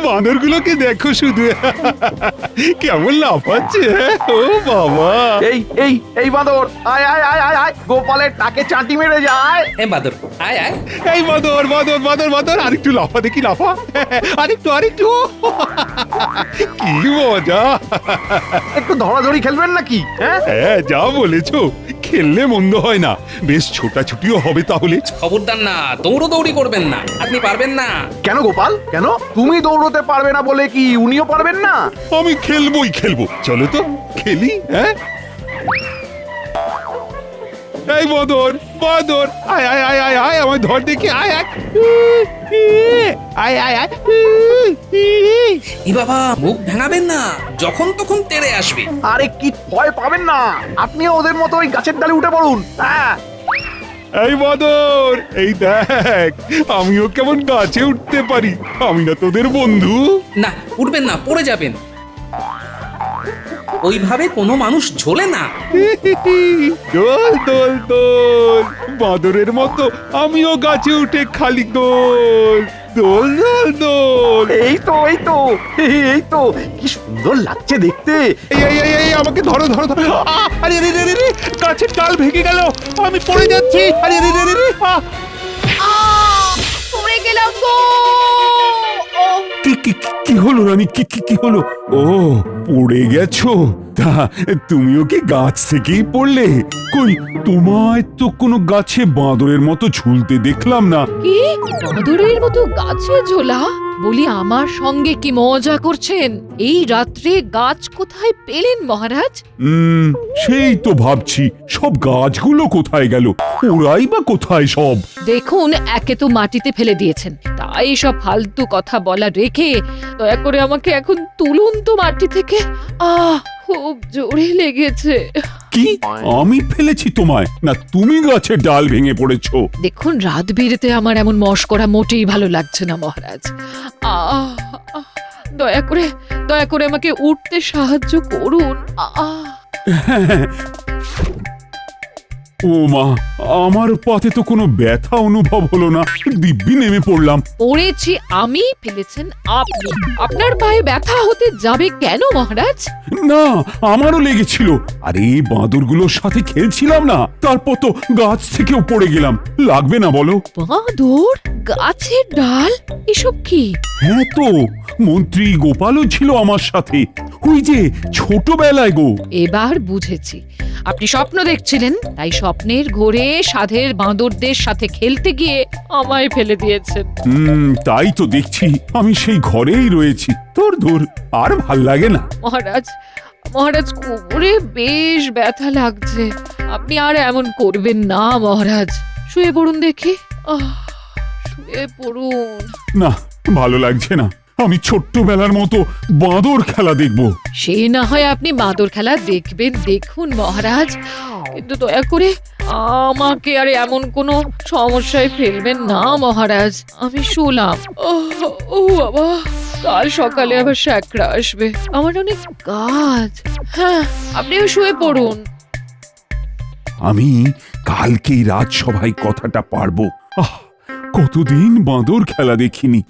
বাঁদরগুলোকে দেখো শুধু কেমন লাফাচ্ছে। ও বাবা, এই এই এই বাঁদর, আয় আয় আয় আয় আয়, গোপালের টাকে চাটি মেরে যায়। এ বাদর, আয় আয়। এই বাঁদর বাঁদর বাঁদর বাঁদর, আরেকটু লাফা দেখি, লাফা, আরেকটু আরেকটু, কি মজা। একটু ধরাধরি খেলবেন নাকি? হ্যাঁ, হ্যাঁ, যা বলেছো, খেললে মন্দ হয় না, বেশ ছোটাছুটিও হবে তাহলে। খবরদার না, দৌড়ি করবেন না, আপনি পারবেন না। কেন গোপাল, কেন? তুমি দৌড়তে পারবে না বলে কি উনিও পারবেন না? আমি খেলবোই খেলবো, চলো তো খেলি। হ্যাঁ, এই বাঁদর বাঁদর, আয় আয় আয় আয় আয়, আমার ধর দেখি, আয় আয় আয় আয় আয়। ই বাবা, মুখ ভাঙাবেন না, যখন তখন তেড়ে আসবে। আরে কি ভয় পাবেন না, আপনিও ওদের মতো ওই গাছের ডালে উঠে পড়ুন। হ্যাঁ, এই বাঁদর, এই দেখ, আমিও কেমন গাছে উঠতে পারি, আমি না তোদের বন্ধু? না, উঠবেন না, পড়ে যাবেন। ওইভাবে কোনো মানুষ ঝোলে না। দোল দোল দোল, বাঁদরের মতো আমিও গাছে উঠে খালি দোল দোল দোল দোল। এই তো এই তো এই তো, কি সুন্দর লাগছে দেখতে। এই এই এই এই, আমাকে ধরো ধরো ধরো। আরে রে রে রে রে, গাছের ডাল ভেঙে গেল, আমি পড়ে যাচ্ছি। আরে রে রে রে রে, পড়ে গেলাম গো। কি কি কি হলো রানী, কি কি কি হলো? ও, পড়ে গেছো? তা তুমিও কি গাছ থেকেই পড়লে? কই, তোমায় তো কোনো গাছে বাঁদরের মতো ঝুলতে দেখলাম না। কি বাঁদরের মতো গাছে ঝোলা? বলি, আমার সঙ্গে কি মজা করছেন? এই রাত্রে গাছ কোথায় পেলেন মহারাজ? সেই তো ভাবছি, সব গাছগুলো কোথায় গেল, ওরাই বা কোথায় সব? দেখুন, একে তো মাটিতে ফেলে দিয়েছেন, তাই সব ফালতু কথা বলা রেখে দয়া করে আমাকে এখন তুলুন তো মাটি থেকে। খুব জোরে লেগেছে। কি, আমি ফেলেছি তোমায়, না তুমি গাছের ডাল ভেঙে পড়েছো? দেখুন, রাত বিরেতে আমার এমন মশকরা মোটেই ভালো লাগছে না মহারাজ। আহ আহ, দয়া করে আমাকে উঠতে সাহায্য করুন। ও মা, আমার পাতে তো কোনো ব্যথা অনুভব হলো না, দিব্যি নেমে পড়লাম। পড়েছি আমি, ফেলেছেন আপনি। আপনার পায়ে ব্যথা হতে যাবে কেন মহারাজ? না, আমারও লেগেছিল, আরে বাঁদরগুলোর সাথে খেলছিলাম না, তারপর তো গাছ থেকেও পড়ে গেলাম, লাগবে না বলো? বাঁদর, গাছের ডাল, এসব কি? হ্যাঁ তো, মন্ত্রী গোপালও ছিল আমার সাথে, ওই যে ছোটবেলায় গো। এবার বুঝেছি, আপনি স্বপ্ন দেখছিলেন, তাই স্বপ্নের ঘোরে সাধের বাঁদরদের সাথে খেলতে গিয়ে আমায় ফেলে দিয়েছেন। তাই তো দেখছি, আমি সেই ঘরেই রয়েছি, তোর দূর, আর ভাল লাগে না। মহারাজ, মহারাজ, কোমরে বেশ ব্যথা লাগছে, আপনি আর এমন করবেন না মহারাজ। শুয়ে পড়ুন দেখি। শুয়ে পড়ুন। না, ভালো লাগছে না, আমি ছোট্টবেলার মতো বাঁদর খেলা দেখবো। সে না হয় আপনি বাঁদর খেলা দেখবেন, দেখুন মহারাজ, কিন্তু দয়া করে আমাকে আর এমন কোনো সমস্যায় ফেলবেন না মহারাজ। আমি শুলাম। ও বাবা, কাল সকালে আবার শ্যাকরা আসবে, আমার অনেক কাজ। হ্যাঁ, আপনিও শুয়ে পড়ুন। আমি কালকেই রাজসভায় কথাটা পারবো। কতদিন বাঁদর খেলা দেখিনি।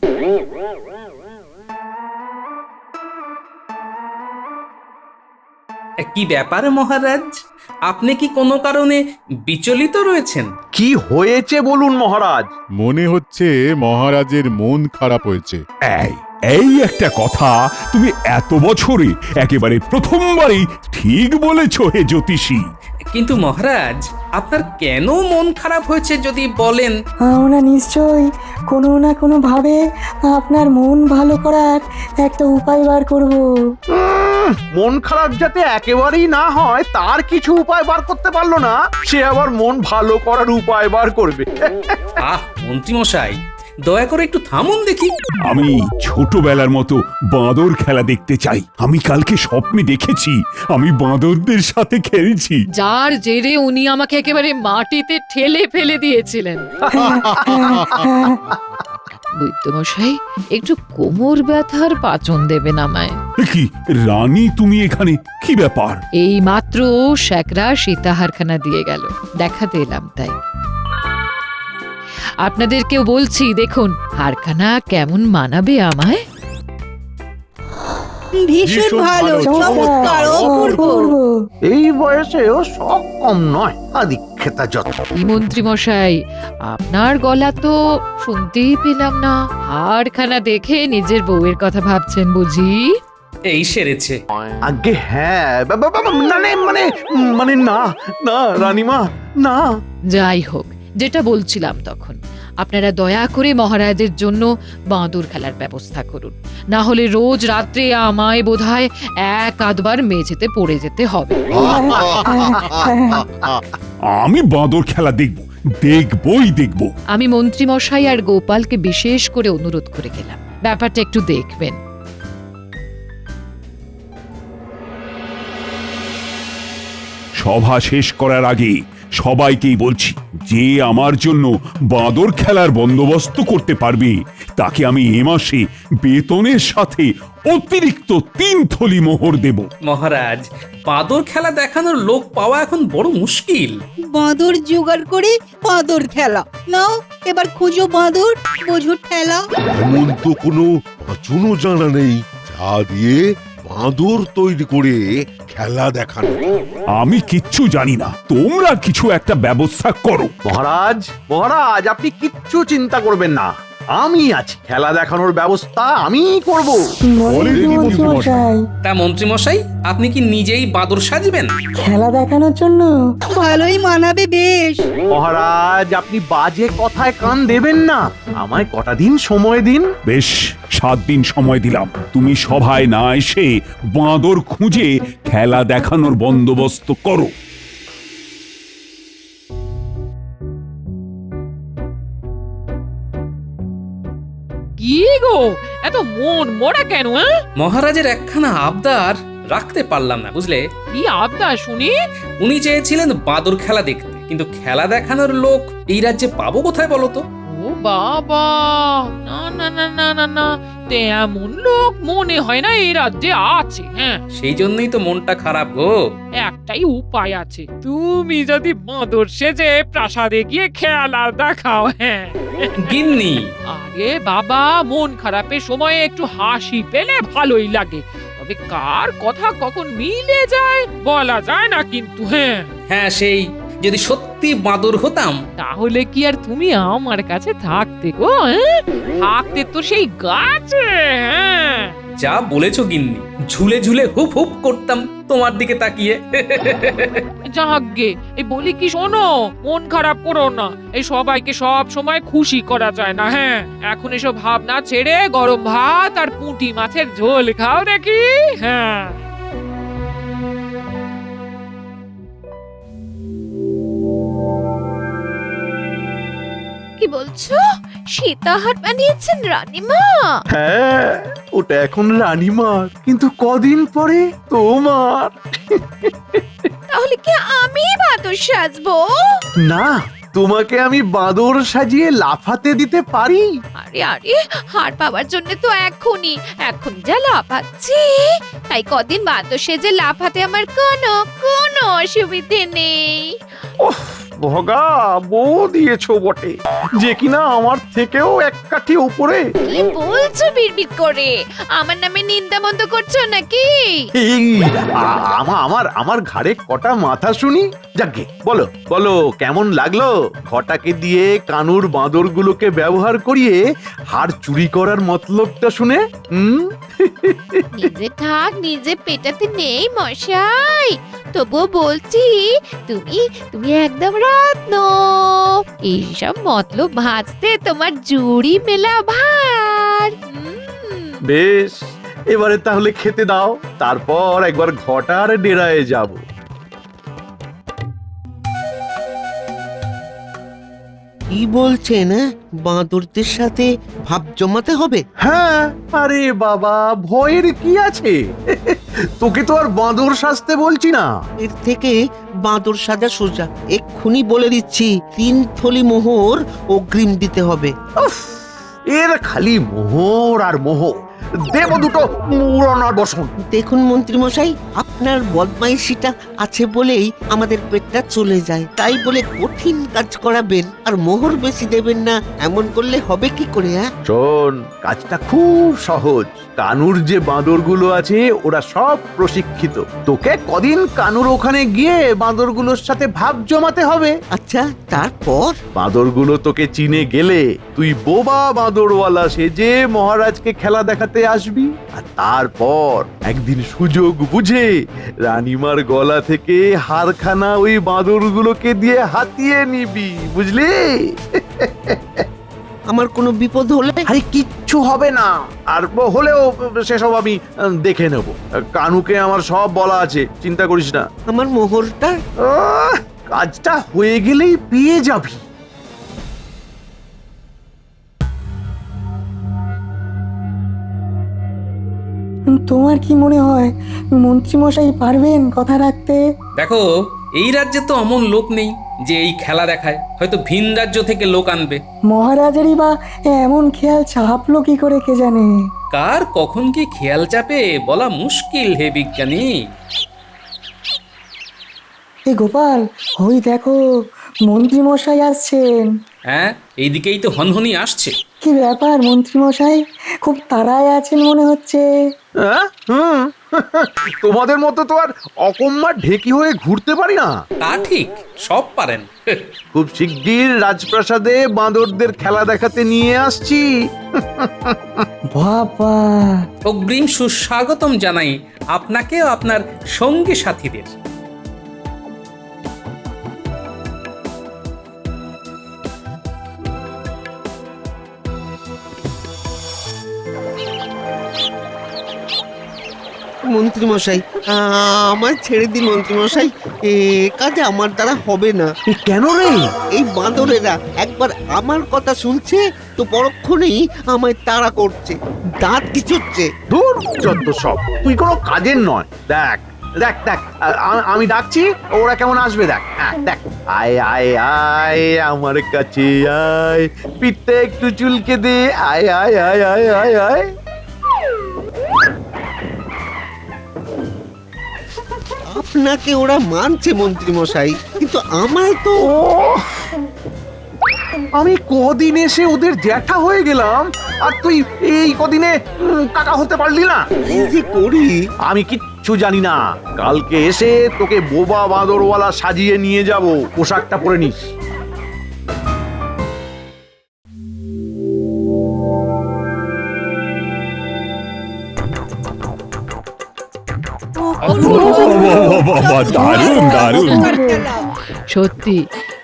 কি ব্যাপার মহারাজ, আপনি কি কোনো কারণে বিচলিত রয়েছেন? কি হয়েছে বলুন মহারাজ। মনে হচ্ছে মহারাজের মন খারাপ হয়েছে। এই এই একটা কথা তুমি এত বছরে একেবারে প্রথমবারই ঠিক বলেছ হে জ্যোতিষী। কিন্তু মহারাজ, আপনার কেন মন খারাপ হয়েছে যদি বলেন? আমরা নিশ্চয়ই কোনো না কোনো ভাবে আপনার মন ভালো করার একটা উপায় বার করব। মন খারাপ যাতে একেবারেই না হয় তার কিছু উপায় বার করতে পারলো না, সে আবার মন ভালো করার উপায় বার করবে। মন্ত্রীমশাই, দয়া করে একটু থামুন দেখি। আমি ছোটবেলার মতো বাঁদর খেলা দেখতে চাই। আমি কালকে স্বপ্নে দেখেছি আমি বাঁদরদের সাথে খেলছি। যার জেরে উনি আমাকে একেবারে মাটিতে ঠেলে ফেলে দিয়েছিলেন। বৈদ্যমশাই, একটু কোমর ব্যথার পাচন দেবেন আমায়। কি রানী, তুমি এখানে? কি ব্যাপার? এই মাত্র শ্যাকরা সীতাহারখানা দিয়ে গেল, দেখাতে এলাম তাই। আপনাদেরকেও বলছি, দেখুন হারখানা কেমন মানাবে আমায়। ভীষণ ভালো, চমৎকার, অপূর্ব। এই বয়সেও শখ কম নয়, আদিক্ষেতা যত। কি মন্ত্রী মশাই, আপনার গলা তো শুনতেই পেলাম না। হারখানা দেখে নিজের বউয়ের কথা ভাবছেন বুঝি? এই সেরেছে। আগে হ্যাঁ, মানে মানে মানে না না রানীমা, না। যাই হোক, যেটা বলছিলাম তখন, আপনারা দয়া করে মহারাজের জন্য বাঁদর খেলার ব্যবস্থা করুন, না হলে রোজ রাত্রে আমায় বোধহয় এক আধবার মেঝেতে পড়ে যেতে হবে। আমি বাঁদর খেলা দেখব, দেখবই দেখব। আমি মন্ত্রী মশাই আর গোপালকে বিশেষ করে অনুরোধ করে গেলাম, ব্যাপারটা একটু দেখবেন। সভা শেষ করার আগে সবাইকেই বলছি, যে আমার জন্য বাঁদর খেলার বন্দোবস্ত করতে পারবে তাকে আমি এ মাসে বেতনের সাথে অতিরিক্ত 3 থলি মোহর দেব। মহারাজ, বাদর খেলা দেখানোর লোক পাওয়া এখন বড় মুশকিল। বাঁদর জোগাড় করে বাঁদর খেলা নাও, এবার খুঁজো বাঁদর, বোঝো ঠেলা। এমন তো কোনো পাঁচনও জানা নেই যা দিয়ে বাঁদর তৈরি করে খেলা দেখানো। আমি কিচ্ছু জানি না, তোমরা কিছু একটা ব্যবস্থা করো। মহারাজ, মহারাজ আপনি কিচ্ছু চিন্তা করবেন না, আমি আছি। খেলা দেখানোর ব্যবস্থা আমি করব। বলেন কি মন্ত্রী মশাই, তা মন্ত্রী মশাই, আপনি কি নিজেই বাদর সাজবেন? খেলা দেখানোর জন্য? ভালোই মানাবে বেশ। মহারাজ আপনি বাজে কথায় কান দেবেন না, আমায় কটা দিন সময় দিন। বেশ, 7 দিন সময় দিলাম। তুমি সভায় না এসে বাঁদর খুঁজে খেলা দেখানোর বন্দোবস্ত করো। কি গো, এত মন মরা কেন? মহারাজের একখানা আবদার রাখতে পারলাম না, বুঝলে? কি আবদার শুনি? উনি চেয়েছিলেন বাদর খেলা দেখতে, কিন্তু খেলা দেখানোর লোক এই রাজ্যে পাবো কোথায় বলো তো? ও বাবা, না না না না না না, তেমন লোক মনে হয় না এই রাজ্যে আছে। হ্যাঁ, সেই জন্যই তো মনটা খারাপ গো। একটাই উপায় আছে, তুমি যদি বাঁদর সেজে প্রাসাদে গিয়ে খেলা দেখাও। হ্যাঁ, গিন্নি, আরে বাবা, মন খারাপের সময়ে একটু হাসি পেলে ভালোই লাগে, তবে কার কথা কখন মিলে যায় বলা যায় না কিন্তু। হ্যাঁ হ্যাঁ, সেই যদি সত্যি বাদর হতাম তাহলে কি আর তুমি আমার কাছে থাকতে গো? থাকতে তো সেই গাছে। হ্যাঁ, যা বলেছো গিন্নি, ঝুলে ঝুলে হুপ হুপ করতাম তোমার দিকে তাকিয়ে। যাগ্গে, এই বলি কি শোনো, মন খারাপ করো না, এই সবাইকে সব সময় খুশি করা যায় না। হ্যাঁ, এখন এসব ভাবনা ছেড়ে গরম ভাত আর পুঁটি মাছের ঝোল খাও দেখি। হ্যাঁ, কি বলছো? সীতাহার বানিয়েছেন রানীমা? হ্যাঁ, ওটা এখন রানীমার, কিন্তু কদিন পরে তোমার। তাহলে কি আমি বাদর সাজবো? না, তোমাকে আমি বাঁদর সাজিয়ে লাফাতে দিতে পারি। আরে আরে, হার পাওয়ার জন্য তো এখন যা লাফাচ্ছি, তাই কদিন বাদর সেজে লাফাতে আমার কোনো অসুবিধে নেই। ওহ ভগা, বউ দিয়েছো বটে, যে কিনা আমার থেকেও এক কাঠি উপরে। কি বলছো বিড়বিড় করে? আমার নামে নিন্দা মন্দ করছো নাকি? এই আমার ঘাড়ে কটা মাথা শুনি। যাকে বলো বলো, কেমন লাগলো ঘটাকে দিয়ে কানুর বাঁদরগুলোকে ব্যবহার করিয়ে হাড় চুরি করার মতলবটা শুনে? নিজে থাক নিজে পেটাতে নেই মশাই, তবুও বলছি তুমি একদম রত্ন। এইসব মতলব ভাজতে তোমার জুড়ি মেলা ভার। বেশ, এবারে তাহলে খেতে দাও, তারপর একবার ঘটার ডেরায় যাব। কি বলছেন? বাঁদরদের সাথে ভাব জমাতে হবে? হ্যাঁ, আরে বাবা, ভয়ের কি আছে? তোকে তো আর বাঁদর সাজতে বলছি না। এর থেকে বাঁদর সাজা সোজা। এক্ষুনি বলে দিচ্ছি, 3 থলি মোহর অগ্রিম দিতে হবে। উফ, এর খালি মোহর আর মোহর। দেব দুটো মুরনার বসন। দেখুন মন্ত্রী মশাই, আপনার বদমাইশিটা আছে বলেই আমাদের পেটটা চলে যায়। তাই বলে কঠিন কাজ করাবেন আর মোহর বেশি দেবেন না, এমন করলে হবে কি করে? হ্যাঁ, শোন, কাজটা খুব সহজ। কানুর যে বাঁদরগুলো আছে ওরা সব প্রশিক্ষিত। তোকে কদিন কানুর ওখানে গিয়ে বাঁদরগুলোর সাথে ভাব জমাতে হবে। আচ্ছা, তারপর? বাঁদরগুলো তোকে চিনে গেলে তুই বোবা বাঁদরওয়ালা সেজে মহারাজকে খেলা দেখাতে আসবি। আর তারপর একদিন সুযোগ বুঝে রানীমার গলা থেকে হারখানা ওই বাঁদরগুলোকে দিয়ে হাতিয়ে নিবি, বুঝলি? আমার কোনো বিপদ হলে? আরে কিচ্ছু হবে না, আর হলেও সেসব আমি দেখে নেব। কানুকে আমার সব বলা আছে, চিন্তা করিস না। আমার মোহরটা? কাজটা হয়ে গেলেই পেয়ে যাবি। তোমার কি মনে হয় মন্ত্রীমশাই পারবেন কথা রাখতে? দেখো, এই রাজ্যে তো অমন লোক নেই যে এই খেলা দেখায়। হয়তো ভিন রাজ্য থেকে লোক আনবে। মহারাজেরই বা এমন খেয়াল চাপলো কি করে কে জানে? কার কখন কি খেয়াল চাপে বলা মুশকিল হে বিজ্ঞানী। এ গোপাল, ওই দেখো মন্ত্রীমশাই আসছেন। হ্যাঁ, এইদিকেই তো হনহনি আসছে। কি ব্যাপার মন্ত্রীমশাই, খুব তাড়ায় আছেন মনে হচ্ছে। তোমাদের মতো তো আর অকম্মা ঢেকি হয়ে ঘুরতে পারি না। তা ঠিক, সব পারেন। খুব শিগগির রাজপ্রাসাদে বাঁদরদের খেলা দেখাতে নিয়ে আসছি। বাবা, অগ্রিম সুস্বাগতম জানাই আপনাকে ও আপনার সঙ্গী সাথীদের। মন্ত্রী মশাই, আমার ছেড়ে দিন মন্ত্রী মশাই, এ কাজে আমার দ্বারা হবে না। কেন রে? এই বাঁদরেরা একবার আমার কথা শুনছে তো পরক্ষণেই আমায় তাড়া করছে, দাঁত খিচুচ্ছে। দূর যত সব, তুই কোনো কাজের নয়। দেখ দেখ দেখ, আমি ডাকছি, ওরা কেমন আসবে দেখ। দেখ, আয় আয় আয় আমার কাছে আয়, পিঠটা একটু চুলকে দে, আয় আয় আয় আয় আয় আয়। আপনাকে ওরা মানছে মন্ত্রী মশাই, কিন্তু আমায় তো। আমি কদিন এসে ওদের জ্যাঠা হয়ে গেলাম, আর তুই এই কদিনে কাকা হতে পারলি না। এই যে করি, আমি কিচ্ছু জানি না। কালকে এসে তোকে বোবা বাঁদরওয়ালা সাজিয়ে নিয়ে যাব, পোশাকটা পরে নিস। বাবা, দারুণ দারুণ। সত্যি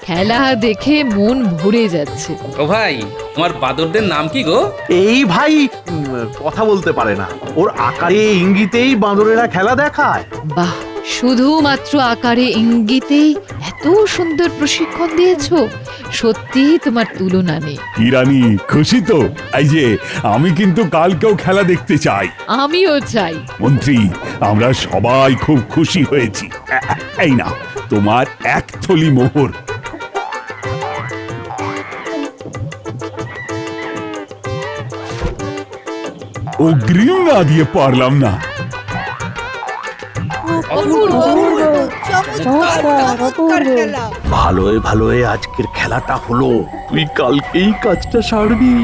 খেলা দেখে মন ভরে যাচ্ছে। ও ভাই, তোমার বাদরদের নাম কি গো? এই ভাই কথা বলতে পারে না, ওর আকারে ইঙ্গিতেই বাঁদরেরা খেলা দেখায়। বাহ, শুধুমাত্র আকারে ইঙ্গিতেই এত সুন্দর প্রশিক্ষণ দিয়েছো, সত্যি তোমার তুলনা নেই। কি রানী, খুশি তো? এই যে আমি কিন্তু কালকেও খেলা দেখতে চাই। আমিও চাই। মন্ত্রী, আমরা সবাই খুব খুশি হয়েছি। এই না তোমার এক থলি মোহর। অগ্রিম না দিয়ে পারলাম না। ভালোই ভালোই আজকের খেলাটা হলো, তুই কালকেই কাজটা সারবি।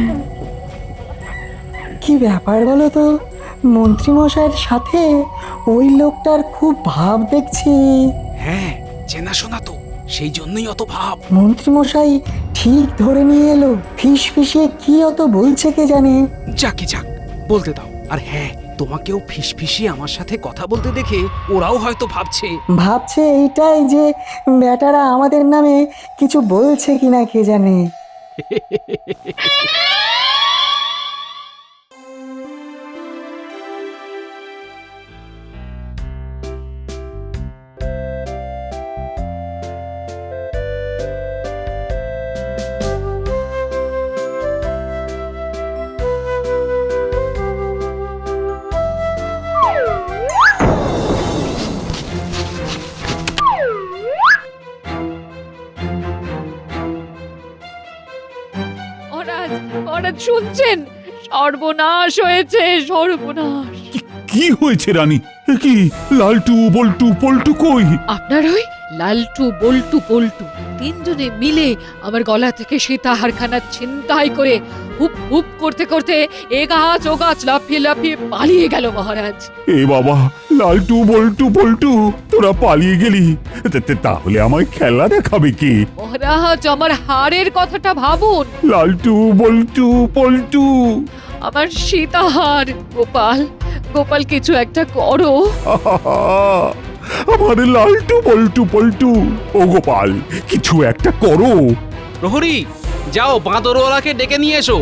কি ব্যাপার বলো তো, মন্ত্রীমশাইয়ের সাথে ওই লোকটার খুব ভাব দেখছি। হ্যাঁ, চেনাশোনা তো, সেই জন্যই অত ভাব। মন্ত্রীমশাই ঠিক ধরে নিয়ে এলো, ফিস ফিসিয়ে কি অত বলছে কে জানে। যাকে যাক, বলতে দাও। আর হ্যাঁ, তোমাকেও ফিসফিসিয়ে আমার সাথে কথা বলতে দেখে ওরাও হয়তো ভাবছে এইটাই যে বেটারা আমাদের নামে কিছু বলছে কিনা কে জানে। মহারাজ, মহারাজ শুনছেন? সর্বনাশ হয়েছে, সর্বনাশ। কি হয়েছে রানী? এ কি, লালটু বল্টু পল্টু কই? আপনার ওই লালটু বল্টু পল্টু তিনজনে মিলে আমার গলা থেকে সীতাহারখানা ছিনতাই করে হুপ হুপ করতে করতে এ গাছ ও গাছ লাফিয়ে লাফিয়ে পালিয়ে গেল মহারাজ। এ বাবা, লালটু বল্টু পল্টু তোরা পালিয়ে গেলি, তাহলে আমায় খেলা দেখাবে কি? মহারাজ, আমার হারের কথাটা ভাবুন। লালটু বল্টু পল্টু। আমার সীতাহার। গোপাল, গোপাল কিছু একটা করো। আমার লালটু বল্টু পল্টু। ও গোপাল, কিছু একটা করো। প্রহরী, যাও বাঁদরওয়ালাকে ডেকে নিয়ে এসো।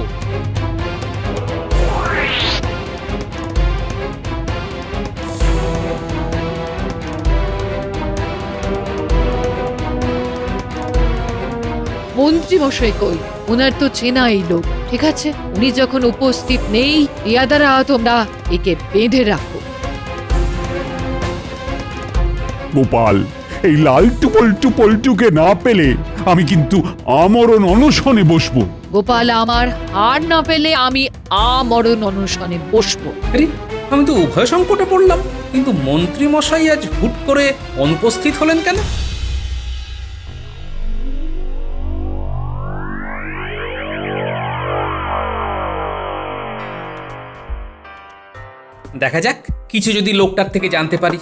মন্ত্রী মশাই কই? ওনার তো চেনাই লোক। ঠিক আছে, উনি যখন উপস্থিত নেই, ইয়াদারা তোমরা একে বেঁধে রাখো। গোপাল, এই লালটু বল্টু পল্টুকে না পেলে আমি কিন্তু আমরণ অনশনে বসবো। গোপাল, আমার হার না পেলে আমি আমরণ অনশনে বসবো। আরে, আমি তো উভয় সংকটে পড়লাম, কিন্তু মন্ত্রী মশাই আজ হুট করে অনুপস্থিত হলেন কেন? দেখা যাক, কিছু যদি লোকটার থেকে জানতে পারি।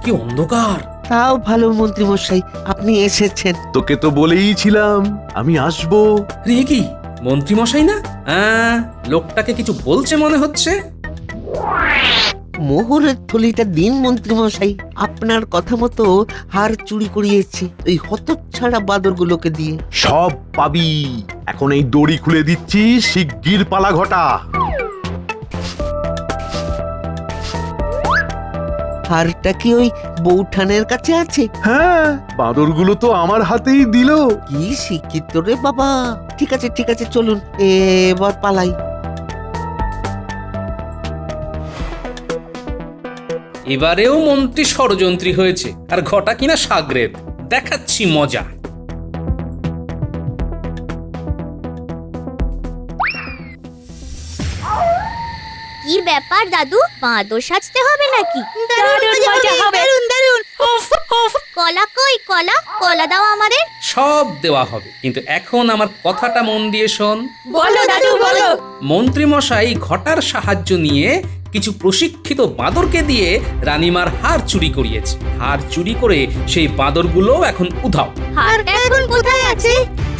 কি অন্ধকার! তাও ভালো মন্ত্রী মশাই, আপনি এসেছেন। তোকে তো বলেইছিলাম আমি আসবো। রে কি, মন্ত্রী মশাই না? লোকটাকে কিছু বলছে মনে হচ্ছে। মোহরের থলিটা দিন মন্ত্রী মশাই, আপনার কথা মতো হার চুরি করিয়েছি ওই হতচ্ছাড়া বাদরগুলোকে দিয়ে। সব পাবি। এখন এই দড়ি খুলে দিচ্ছি, শিগগির পালা ঘটা। হারটা কি ওই বৌঠানের কাছে আছে? হ্যাঁ, বাঁদরগুলো তো আমার হাতেই দিল। কি শিক্ষিত রে বাবা। ঠিক আছে ঠিক আছে, চলুন এবার পালাই। এবারেও মন্ত্রী ষড়যন্ত্রী হয়েছে, আর ঘটা কিনা সাগরেদ। দেখাচ্ছি মজা। কি ব্যাপার দাদু, বাঁদর সাজতে হবে নাকি? কলা কই? কলা কলা দাও আমাদের। সব দেওয়া হবে, কিন্তু এখন আমার কথাটা মন দিয়ে শোন। বলো দাদু, বলো। মন্ত্রী মশাই ঘটার সাহায্য নিয়ে কিছু প্রশিক্ষিত বাঁদরকে দিয়ে রানীমার হার চুরি করিয়েছে। হার চুরি করে সেই বাঁদরগুলো এখন উধাও। হারটা এখন কোথায় আছে?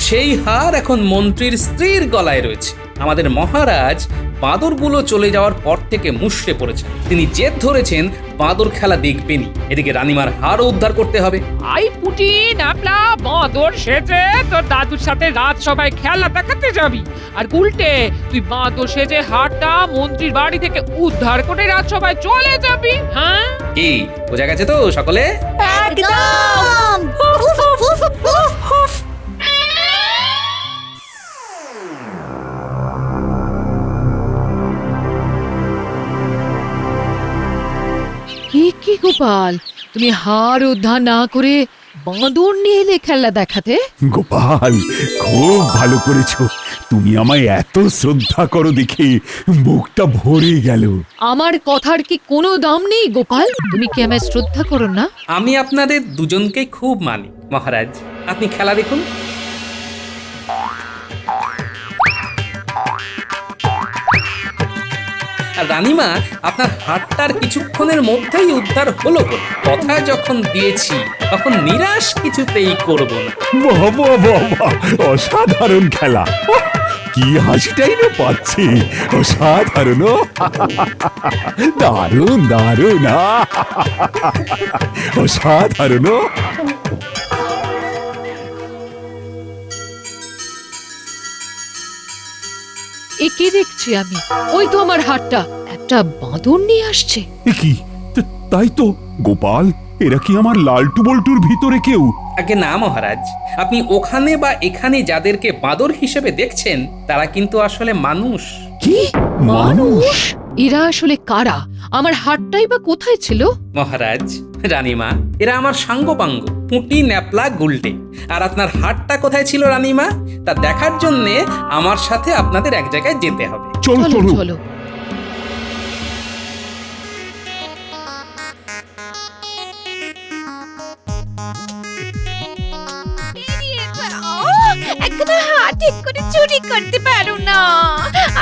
সেই হার এখন মন্ত্রীর স্ত্রীর গলায় রয়েছে। আমাদের মহারাজ বাঁদরগুলো চলে যাওয়ার পর থেকে মুষড়ে পড়েছেন। তিনি জেদ ধরেছেন বাঁদর খেলা দেখবেনই। এদিকে রানীমার হারও উদ্ধার করতে হবে। আই পুটি নাপলা, বাঁদর সেজে তোর দাদুর সাথে রাত সবাই খেলা দেখাতে যাবি, আর উল্টে তুই বাঁদর সেজে হারটা মন্ত্রীর বাড়ি থেকে উদ্ধার করে রাত সবাই চলে যাবি। হ্যাঁ, কি বোঝা গেছে তো সকলে? একদম। কি গোপাল, তুমি হার উদ্ধার না করে বাঁদর নিয়ে এলে খেলা দেখাতে? গোপাল, খুব ভালো করেছো। তুমি আমায় এত শ্রদ্ধা করো দেখে বুকটা ভরে গেল। আমার কথার কি কোনো দাম নেই গোপাল? তুমি কি আমায় শ্রদ্ধা করো না? আমি আপনাদের দুজনকে খুব মানি মহারাজ। আপনি খেলা দেখুন। আর রানীমা, আপনার হাতটার কিছুক্ষণের মধ্যেই উদ্ধার হলো। কথা যখন দিয়েছি তখন নিরাশ কিছুতেই করব না। বাবা বাবা, অসাধারণ খেলা। কি হাসিটাই না পাচ্ছি। অসাধারণ, দারুণ দারুণ, অসাধারণ। এ কি দেখছি আমি? ওই তো আমার হাতটা, একটা বাঁদর নিয়ে আসছে। এ কি, তাই তো গোপাল, এরা কি আমার লালটু বল্টুর ভিতরে কেউ? আগে না মহারাজ, আপনি ওখানে বা এখানে যাদেরকে বাঁদর হিসেবে দেখছেন তারা কিন্তু আসলে মানুষ। কি মানুষ? এরা আসলে কারা? আমার হাতটাই বা কোথায় ছিল? মহারাজ, রানীমা, এরা আমার সাঙ্গপাঙ্গ, পুঁটি, ন্যাপলা, গুলটে। আর আপনার হাটটা কোথায় ছিল রানীমা, তা দেখার জন্যে আমার সাথে আপনাদের এক জায়গায় যেতে হবে। চলো চলো চলো। চলো। একদম হাত ঠিক করে চুরি করতে পারো না,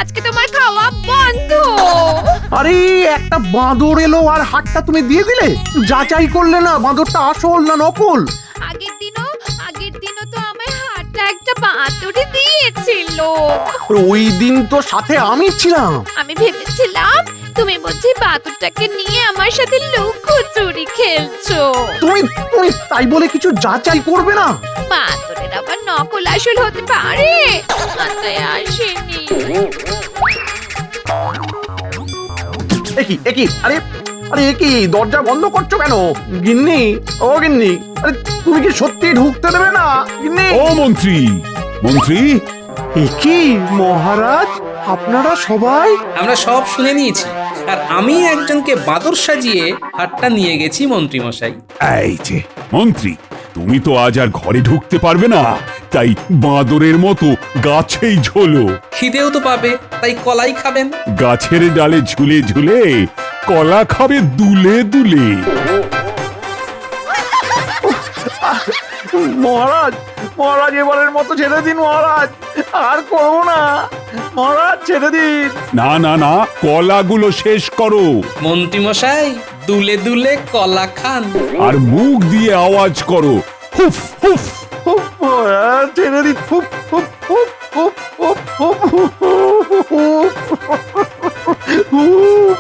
আজকে তোমার খাওয়া বন্ধ। আরে একটা বাঁদর এলো আর হাটটা তুমি দিয়ে দিলে, যাচাই করলে না বাঁদরটা আসল না নকল? আগের দিনও তো আমার হাতটা একটা বাঁদরে দিয়েছিল। ওই দিন তো সাথে আমি ছিলাম। আমি ভেবেছিলাম তুমি বুঝি বাদুরটাকে নিয়ে আমার সাথে লুকোচুরি খেলছো। তুমি তুমি তাই বলে কিছু যাচাই করবে না? বাদুরের আবার নকল আসল হতে পারে, মাথায় আসেনি। একই আরে আরে একই, দরজা বন্ধ করছো কেন? গিন্নি, ও গিন্নি, আরে তুমি কি সত্যি ঢুকতে দেবে না গিন্নি? ও মন্ত্রী, মন্ত্রী, একই মহারাজ, আপনারা সবাই? আমরা সব শুনে নিয়েছি, আর আমি একজনকে বাদর সাজিয়ে হাটটা নিয়ে গেছি মন্ত্রী মশাই। এই যে মন্ত্রী, তুমি তো আজ আর ঘরে ঢুকতে পারবে না, তাই বাঁদরের মতো গাছেই ঝোলো। খিদেও তো পাবে, তাই কলাই খাবেন। গাছের ডালে ঝুলে ঝুলে কলা খাবে দুলে দুলে। মহারাজ, মহারাজ এবারের মতো ছেড়ে দিন মহারাজ, আর করবো না মহারাজ, ছেড়ে দিন। না না না, কলাগুলো শেষ করো। মন্ত্রী মশাই, দুলে দুলে কলা খান। আর মুখ দিয়ে আওয়াজ করো, হুফ হুফ। উফ, মহারাজ ছেড়ে দিন। উফ, উফ, উফ, উফ, উফ, উফ, উফ, উফ, উফ।